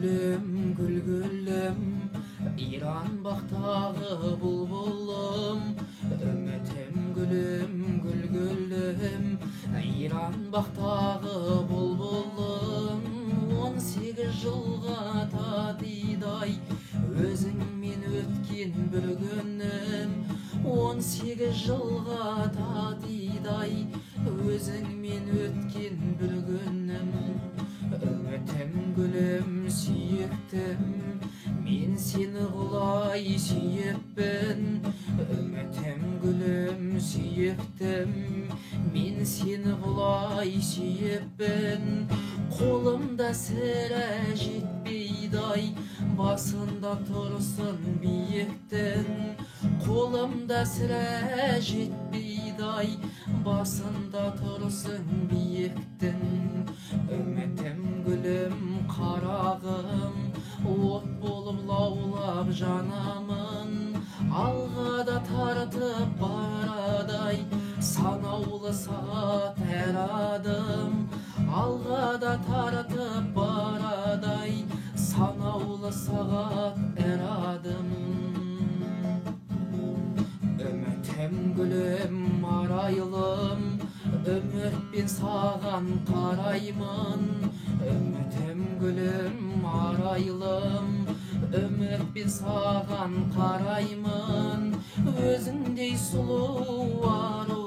gülüm, gül gülüm, İran baktağı bulbulum. Ümmetim gülüm, gül gülüm, İran baktağı bulbulum. 18 жылға татидай, өзің мен өткен бір күнім. 18 жылға татидай, өзің мен өткен бір күнім. Үмітім гүлім сүйіктім, мен сені құлай сүйіппін. Үмітім гүлім сүйіктім, мен сені құлай сүйіппін. Қолымда сірә жетпейдай, басында тұрсын биіктің. Қолымда сірә жетпейдай, басында тұрсын биіктің. Үмітім гүлім қарағым, от болып лаулап жанамын. Алғада тартып барадай, санаулы сағат әр адым. Алғада тартып барадай, санаулы сағат әр адым. Үмітім гүлім арайлым, үмітпен саған қараймын. Үмітім гүлім арайлым, үмітпен саған қараймын. Өзіңдей сұлу ару